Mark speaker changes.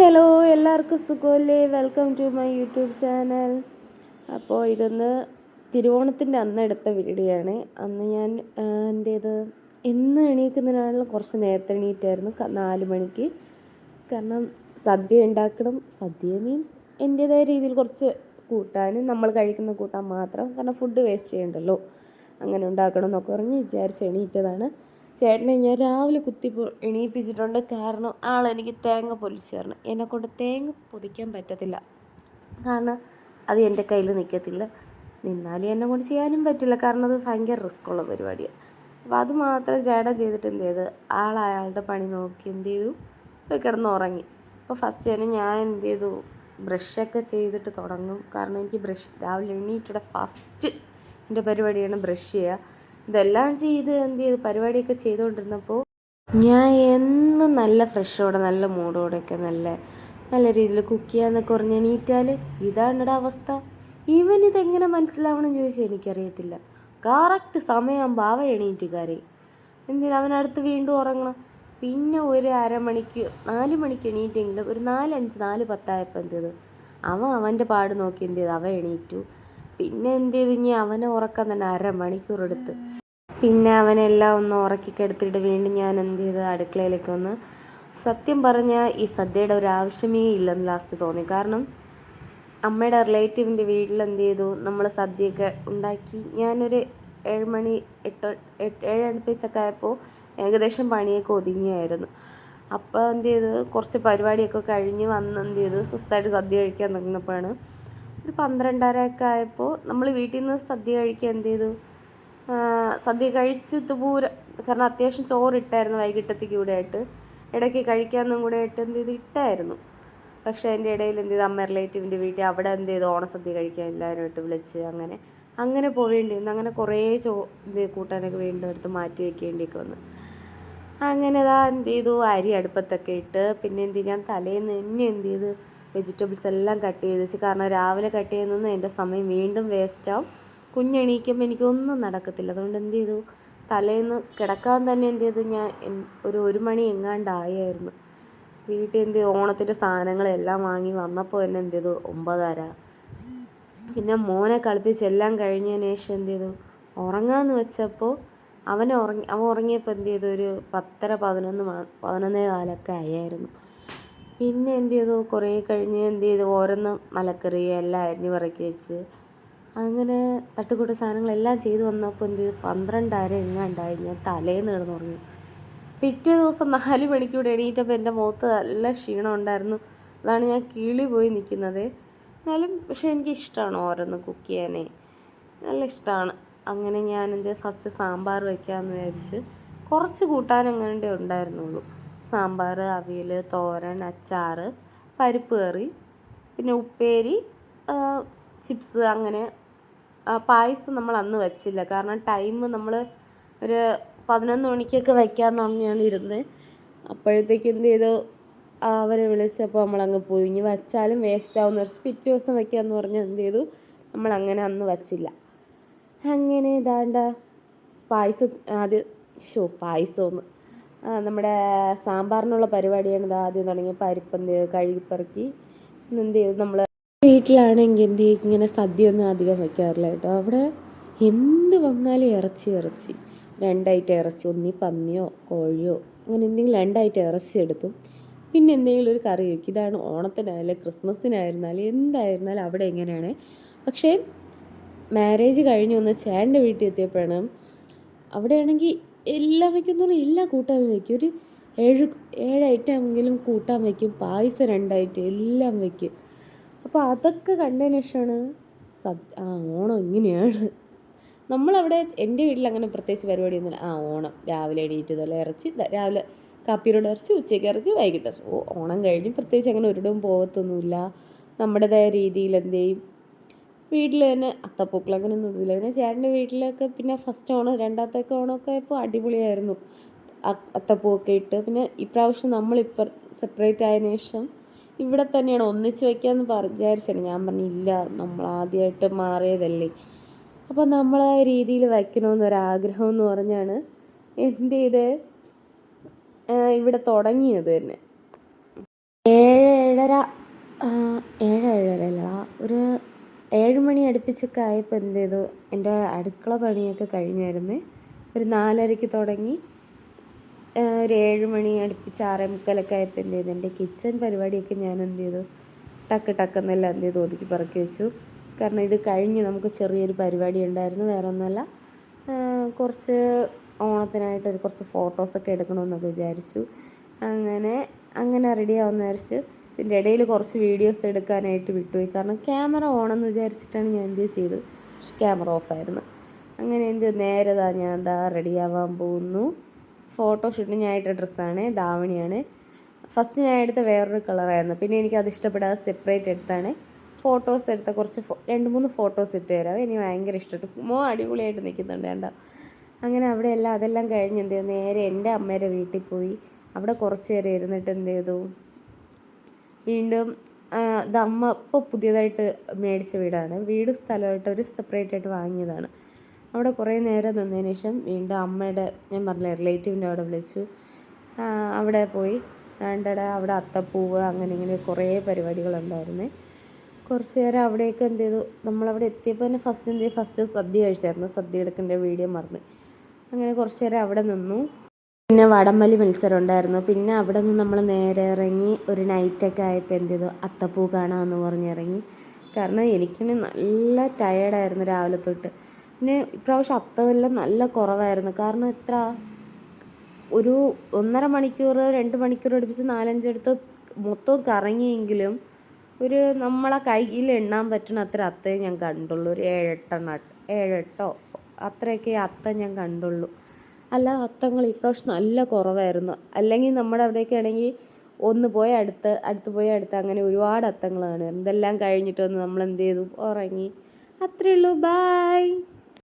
Speaker 1: Hello, എല്ലാവർക്കും സുഖമല്ലേ? Welcome to my YouTube channel. അപ്പോൾ ഇതൊന്ന് തിരുവോണത്തിൻ്റെ അന്ന് എടുത്ത വീഡിയോ ആണ്. അന്ന് ഞാൻ എന്ത് ചെയ്ത് ഇന്ന് എണീക്കുന്നതിനാണെങ്കിലും കുറച്ച് നേരത്തെ എണീറ്റായിരുന്നു, 4 മണിക്ക്. കാരണം സദ്യ ഉണ്ടാക്കണം. സദ്യ മീൻസ് എൻ്റേതായ രീതിയിൽ കുറച്ച് കൂട്ടാനും നമ്മൾ കഴിക്കുന്ന കൂട്ടാൻ മാത്രം, കാരണം ഫുഡ് വേസ്റ്റ് ചെയ്യണ്ടല്ലോ, അങ്ങനെ ഉണ്ടാക്കണം എന്നൊക്കെ പറഞ്ഞ് വിചാരിച്ച് എണീറ്റതാണ്. ചേട്ടനെ ഞാൻ രാവിലെ എണീപ്പിച്ചിട്ടുണ്ട്. കാരണം ആളെനിക്ക് തേങ്ങ പൊലിച്ച് തരണം. എന്നെക്കൊണ്ട് തേങ്ങ പൊതിക്കാൻ പറ്റത്തില്ല, കാരണം അത് എൻ്റെ കയ്യിൽ നിൽക്കത്തില്ല. നിന്നാലും എന്നെ കൊണ്ട് ചെയ്യാനും പറ്റില്ല, കാരണം അത് ഭയങ്കര റിസ്ക്കുള്ള പരിപാടിയാണ്. അപ്പോൾ അത് മാത്രം ചേട്ടൻ ചെയ്തിട്ട് എന്ത് ചെയ്ത് അയാളുടെ പണി നോക്കി എന്ത് ചെയ്തു, പോയി കിടന്നുറങ്ങി. അപ്പോൾ ഫസ്റ്റ് തന്നെ ഞാൻ എന്ത് ചെയ്തു, ബ്രഷൊക്കെ ചെയ്തിട്ട് തുടങ്ങും. കാരണം എനിക്ക് രാവിലെ എണീറ്റിടെ ഫസ്റ്റ് എൻ്റെ പരിപാടിയാണ് ബ്രഷ് ചെയ്യുക. ഇതെല്ലാം ചെയ്ത് എന്ത് ചെയ്ത് പരിപാടിയൊക്കെ ചെയ്തുകൊണ്ടിരുന്നപ്പോൾ ഞാൻ എന്നും നല്ല ഫ്രഷോടെ നല്ല മൂഡോടെയൊക്കെ നല്ല രീതിയിൽ കുക്ക് ചെയ്യാമെന്നൊക്കെ പറഞ്ഞ് എണീറ്റാൽ ഇതാണിടെ അവസ്ഥ. ഇതെങ്ങനെ മനസ്സിലാവണമെന്ന് ചോദിച്ചാൽ എനിക്കറിയത്തില്ല. കറക്റ്റ് സമയമാകുമ്പോൾ അവൻ എണീറ്റ് കരയും. എന്തിനാ അവനടുത്ത് വീണ്ടും ഉറങ്ങണം. പിന്നെ ഒരു അരമണിക്ക് 4 മണിക്ക് എണീറ്റെങ്കിലും ഒരു 4:05 എന്ത് ചെയ്ത് അവൻ്റെ പാട് നോക്കി എന്ത് ചെയ്ത് അവൻ എണീറ്റു. പിന്നെ എന്ത് ചെയ്ത് ഇനി അവനെ ഉറക്കാൻ തന്നെ അരമണിക്കൂർ എടുത്ത്. പിന്നെ അവനെല്ലാം ഒന്ന് ഉറക്കിക്കെടുത്തിട്ട് വീണ്ടും ഞാൻ എന്ത് ചെയ്ത് അടുക്കളയിലേക്ക് വന്ന്. സത്യം പറഞ്ഞാൽ ഈ സദ്യയുടെ ഒരു ആവശ്യമേ ഇല്ലെന്ന് ലാസ്റ്റ് തോന്നി. കാരണം അമ്മയുടെ റിലേറ്റീവിൻ്റെ വീട്ടിൽ എന്ത് ചെയ്തു, നമ്മൾ സദ്യയൊക്കെ ഉണ്ടാക്കി. ഞാനൊരു 7 മണി 7 അടുപ്പിച്ചൊക്കെ ആയപ്പോൾ ഏകദേശം പണിയൊക്കെ ഒതുങ്ങിയായിരുന്നു. അപ്പോൾ എന്ത് ചെയ്ത് കുറച്ച് പരിപാടിയൊക്കെ കഴിഞ്ഞ് വന്ന് എന്ത് ചെയ്ത് സ്വസ്ഥമായിട്ട് സദ്യ കഴിക്കാൻ തുടങ്ങുന്നപ്പോഴാണ് ഒരു 12:30 ആയപ്പോൾ നമ്മൾ വീട്ടിൽ നിന്ന് സദ്യ കഴിക്കാൻ എന്ത് ചെയ്തു, സദ്യ കഴിച്ച് ദൂരം, കാരണം അത്യാവശ്യം ചോറിട്ടായിരുന്നു വൈകിട്ടത്തേക്ക് കൂടെ ആയിട്ട്, ഇടയ്ക്ക് കഴിക്കാമെന്നും കൂടെ ആയിട്ട് എന്ത് ചെയ്ത് ഇട്ടായിരുന്നു. പക്ഷേ അതിൻ്റെ ഇടയിൽ എന്ത് ചെയ്ത് അമ്മ റിലേറ്റീവിൻ്റെ വീട്ടിൽ അവിടെ എന്ത് ചെയ്ത് ഓണസദ്യ കഴിക്കാൻ എല്ലാവരുമായിട്ട് വിളിച്ച് അങ്ങനെ പോവേണ്ടി വന്നു. അങ്ങനെ കുറേ കൂട്ടാനൊക്കെ വീണ്ടും എടുത്ത് മാറ്റി വയ്ക്കേണ്ടിയൊക്കെ വന്നു. അങ്ങനെ എന്ത് ചെയ്തു അരി അടുപ്പത്തൊക്കെ ഇട്ട്. പിന്നെ എന്ത് ഞാൻ തലേന്ന് തന്നെ എന്ത് ചെയ്ത് വെജിറ്റബിൾസ് എല്ലാം കട്ട് ചെയ്ത് വെച്ച്. കാരണം രാവിലെ കട്ട് ചെയ്യുന്നത് എൻ്റെ സമയം വീണ്ടും വേസ്റ്റാവും. കുഞ്ഞെണീക്കുമ്പോൾ എനിക്കൊന്നും നടക്കത്തില്ല. അതുകൊണ്ട് എന്ത് ചെയ്തു തലേന്ന് കിടക്കാൻ തന്നെ എന്ത് ചെയ്തു ഞാൻ ഒരു 1 മണി എങ്ങാണ്ടായിരുന്നു. വീട്ടിൽ എന്ത് ചെയ്തു ഓണത്തിൻ്റെ സാധനങ്ങളെല്ലാം വാങ്ങി വന്നപ്പോൾ തന്നെ എന്ത് ചെയ്തു 9:30. പിന്നെ മോനെ കളിപ്പിച്ച് എല്ലാം കഴിഞ്ഞതിന് ശേഷം എന്ത് ചെയ്തു ഉറങ്ങാമെന്ന് വെച്ചപ്പോൾ അവൻ ഉറങ്ങിയപ്പോൾ എന്ത് ചെയ്തു ഒരു 10:30 11 ആയിരുന്നു. പിന്നെ എന്ത് ചെയ്തു കുറേ കഴിഞ്ഞ് എന്ത് ചെയ്തു ഓരോന്ന് മലക്കറി എല്ലാം അരിഞ്ഞ് പറക്കി വെച്ച് അങ്ങനെ തട്ടുകൂട്ട സാധനങ്ങളെല്ലാം ചെയ്ത് വന്നപ്പോൾ എന്ത് ചെയ്തു 12:30 എങ്ങാണ്ടായി. ഞാൻ തലേന്ന് കിടന്നുറങ്ങി. പിറ്റേ ദിവസം 4 മണിക്കൂടെ എണീറ്റപ്പോൾ എൻ്റെ മുഖത്ത് നല്ല ക്ഷീണം ഉണ്ടായിരുന്നു. അതാണ് ഞാൻ കിളി പോയി നിൽക്കുന്നത്. എന്നാലും പക്ഷേ എനിക്കിഷ്ടമാണ് ഓരോന്ന് കുക്ക് ചെയ്യാനേ, നല്ല ഇഷ്ടമാണ്. അങ്ങനെ ഞാൻ ഫസ്റ്റ് സാമ്പാർ വയ്ക്കാമെന്ന് വിചാരിച്ച്. കുറച്ച് കൂട്ടാൻ എങ്ങനെ ഉണ്ടായിരുന്നുള്ളൂ. സാമ്പാർ, അവിയൽ, തോരൻ, അച്ചാർ, പരിപ്പ് കറി, പിന്നെ ഉപ്പേരി, ചിപ്സ്. അങ്ങനെ പായസം നമ്മൾ അന്ന് വെച്ചില്ല, കാരണം ടൈം നമ്മൾ ഒരു 11 മണിക്കൊക്കെ വയ്ക്കാമെന്ന് പറഞ്ഞാണ് ഇരുന്നത്. അപ്പോഴത്തേക്ക് എന്ത് ചെയ്തു അവരെ വിളിച്ചപ്പോൾ നമ്മളങ്ങ് പോയി. ഇനി വച്ചാലും വേസ്റ്റ് ആവുമെന്ന് വെച്ച് പിറ്റേ ദിവസം വയ്ക്കാമെന്ന് പറഞ്ഞാൽ എന്ത് ചെയ്തു നമ്മളങ്ങനെ അന്ന് വച്ചില്ല. അങ്ങനെ പായസം പായസമൊന്ന് നമ്മുടെ സാമ്പാറിനുള്ള പരിപാടിയാണ് ആദ്യം തുടങ്ങി. പരിപ്പ് എന്ത് ചെയ്തു കഴുകിപ്പറക്കി എന്ത് ചെയ്തു നമ്മൾ വീട്ടിലാണെങ്കിൽ എന്ത് ചെയ്യും ഇങ്ങനെ സദ്യ ഒന്നും അധികം വയ്ക്കാറില്ല കേട്ടോ. അവിടെ എന്ത് വന്നാലും ഇറച്ചി 2 ഐറ്റം ഇറച്ചി, ഒന്നി പന്നിയോ കോഴിയോ അങ്ങനെ എന്തെങ്കിലും 2 ഐറ്റം ഇറച്ചി എടുക്കും. പിന്നെ എന്തെങ്കിലും ഒരു കറി വയ്ക്കും. ഇതാണ് ഓണത്തിനായാലും ക്രിസ്മസിനായിരുന്നാലും എന്തായിരുന്നാലും അവിടെ എങ്ങനെയാണ്. പക്ഷേ മാരേജ് കഴിഞ്ഞ് ഒന്ന് ചേട്ടൻ്റെ വീട്ടിൽ എത്തിയപ്പോഴാണ് അവിടെയാണെങ്കിൽ എല്ലാം വയ്ക്കുമെന്ന് പറഞ്ഞാൽ എല്ലാ കൂട്ടാനും വയ്ക്കും. ഒരു 7 ഐറ്റമെങ്കിലും കൂട്ടാൻ വയ്ക്കും. പായസം 2 ഐറ്റം എല്ലാം വയ്ക്കും. അപ്പോൾ അതൊക്കെ കണ്ടതിന് ശേഷമാണ് ഓണം ഇങ്ങനെയാണ്. നമ്മളവിടെ എൻ്റെ വീട്ടിൽ അങ്ങനെ പ്രത്യേകിച്ച് പരിപാടിയൊന്നുമില്ല. ഓണം രാവിലെ എണീറ്റതല്ല ഇറച്ചി, രാവിലെ കാപ്പിയോട് ഇറച്ചി, ഉച്ചയ്ക്ക് ഇറച്ചി, വൈകിട്ട് ഇറച്ചി. ഓണം കഴിഞ്ഞ് പ്രത്യേകിച്ച് അങ്ങനെ ഒരിടവും പോകത്തൊന്നുമില്ല. നമ്മുടേതായ രീതിയിൽ എന്ത് ചെയ്യും വീട്ടിൽ തന്നെ അത്തപ്പൂക്കൾ അങ്ങനെ ഒന്നും ഇടില്ല. പിന്നെ ചേട്ടൻ്റെ വീട്ടിലൊക്കെ പിന്നെ ഫസ്റ്റ് ഓണം രണ്ടാമത്തെ ഓണമൊക്കെ ആയപ്പോൾ അടിപൊളിയായിരുന്നു. അത്തപ്പൂവൊക്കെ ഇട്ട്. പിന്നെ ഇപ്രാവശ്യം നമ്മളിപ്പോൾ സെപ്പറേറ്റ് ആയതിനു ശേഷം ഇവിടെ തന്നെയാണ് ഒന്നിച്ച് വയ്ക്കാമെന്ന് വിചാരിച്ചാണ്. ഞാൻ പറഞ്ഞില്ല, നമ്മൾ ആദ്യമായിട്ട് മാറിയതല്ലേ, അപ്പോൾ നമ്മളായ രീതിയിൽ വയ്ക്കണമെന്നൊരാഗ്രഹം എന്ന് പറഞ്ഞാണ് എന്ത് ചെയ്ത് ഇവിടെ തുടങ്ങിയത് തന്നെ. 7 ഏഴരല്ല ഒരു 7 മണി അടുപ്പിച്ചൊക്കെ ആയപ്പോൾ എന്ത് ചെയ്തു, എൻ്റെ അടുക്കള പണിയൊക്കെ കഴിഞ്ഞായിരുന്നു. ഒരു 4:30-ക്ക് തുടങ്ങി ഒരു 7 മണി അടുപ്പിച്ച് 6:45 ആയപ്പോൾ എന്ത് ചെയ്തു, എൻ്റെ കിച്ചൺ പരിപാടിയൊക്കെ ഞാൻ എന്ത് ചെയ്തു, ടക്കെന്നെല്ലാം എന്ത് ചെയ്തു ഒതുക്കി പറക്കി വെച്ചു. കാരണം ഇത് കഴിഞ്ഞ് നമുക്ക് ചെറിയൊരു പരിപാടി ഉണ്ടായിരുന്നു. വേറെ ഒന്നുമല്ല, കുറച്ച് ഓണത്തിനായിട്ട് കുറച്ച് ഫോട്ടോസൊക്കെ എടുക്കണമെന്നൊക്കെ വിചാരിച്ചു. അങ്ങനെ റെഡിയാവുമെന്ന് വിചാരിച്ച് ഇതിൻ്റെ ഇടയിൽ കുറച്ച് വീഡിയോസ് എടുക്കാനായിട്ട് വിട്ടുപോയി. കാരണം ക്യാമറ ഓണെന്ന് വിചാരിച്ചിട്ടാണ് ഞാൻ എന്ത് ചെയ്തു, പക്ഷെ ക്യാമറ ഓഫായിരുന്നു. അങ്ങനെ നേരെ ഞാൻ റെഡിയാവാൻ പോകുന്നു. ഫോട്ടോഷൂട്ടിന് ഞാൻ ഇട്ട ഡ്രസ്സാണ്, ധാവണിയാണ്. ഫസ്റ്റ് ഞാൻ എടുത്ത വേറൊരു കളറായിരുന്നു, പിന്നെ എനിക്കത് ഇഷ്ടപ്പെടാതെ സെപ്പറേറ്റ് എടുത്താണ് ഫോട്ടോസ് എടുത്ത. കുറച്ച് 2-3 ഫോട്ടോസ് ഇട്ട് തരാം, എനിക്ക് ഭയങ്കര ഇഷ്ടപ്പെട്ടു. അടിപൊളിയായിട്ട് നിൽക്കുന്നുണ്ട് കണ്ടോ. അങ്ങനെ അതെല്ലാം കഴിഞ്ഞ് എന്ത് ചെയ്തു, നേരെ എൻ്റെ അമ്മയുടെ വീട്ടിൽ പോയി. അവിടെ കുറച്ച് നേരം ഇരുന്നിട്ട് എന്ത് ചെയ്തു, വീണ്ടും ഇത് അമ്മ ഇപ്പോൾ പുതിയതായിട്ട് മേടിച്ച വീടാണ്. വീട് സ്ഥലമായിട്ട് ഒരു സെപ്പറേറ്റ് ആയിട്ട് വാങ്ങിയതാണ്. അവിടെ കുറേ നേരം നിന്നതിന് ശേഷം വീണ്ടും അമ്മയുടെ, ഞാൻ പറഞ്ഞില്ലേ, റിലേറ്റീവിൻ്റെ അവിടെ വിളിച്ചു. അവിടെ പോയി അവിടെ അത്തപ്പൂവ് അങ്ങനെ ഇങ്ങനെ കുറേ പരിപാടികളുണ്ടായിരുന്നു. കുറച്ച് നേരം അവിടെയൊക്കെ എന്ത് ചെയ്തു, നമ്മളവിടെ എത്തിയപ്പോൾ തന്നെ ഫസ്റ്റ് സദ്യ കഴിച്ചായിരുന്നു. സദ്യ എടുക്കേണ്ട വീഡിയോ മറന്ന്. അങ്ങനെ കുറച്ച് നേരം അവിടെ നിന്നു. പിന്നെ വടംവലി മത്സരം ഉണ്ടായിരുന്നു. പിന്നെ അവിടെ നിന്ന് നമ്മൾ നേരെ ഇറങ്ങി ഒരു നൈറ്റൊക്കെ ആയപ്പോൾ എന്ത് ചെയ്തു, അത്തപ്പൂ കാണാമെന്ന് പറഞ്ഞിറങ്ങി. കാരണം എനിക്കിന് നല്ല ടയേർഡായിരുന്നു രാവിലെ തൊട്ട്. പിന്നെ ഇപ്രാവശ്യം അത്തമെല്ലാം നല്ല കുറവായിരുന്നു. കാരണം ഒരു 1.5 മണിക്കൂർ 2 മണിക്കൂർ അടുപ്പിച്ച് 4-5 അടുത്ത് മൊത്തം കറങ്ങിയെങ്കിലും നമ്മളെ കയ്യിൽ എണ്ണാൻ പറ്റുന്ന അത്ര അത്തേ ഞാൻ കണ്ടുള്ളൂ. ഒരു 7-8 അത്രയൊക്കെ അത്തം ഞാൻ കണ്ടുള്ളൂ. അല്ല, അത്തങ്ങൾ ഇപ്രാവശ്യം നല്ല കുറവായിരുന്നു. അല്ലെങ്കിൽ നമ്മുടെ അവിടെയൊക്കെ ആണെങ്കിൽ ഒന്ന് പോയി അടുത്ത് പോയി അങ്ങനെ ഒരുപാട് അത്തങ്ങളാണ്. എന്തെല്ലാം കഴിഞ്ഞിട്ട് വന്ന് നമ്മൾ എന്ത് ചെയ്തു, ഉറങ്ങി. അത്രയേ ഉള്ളൂ. ബായ്.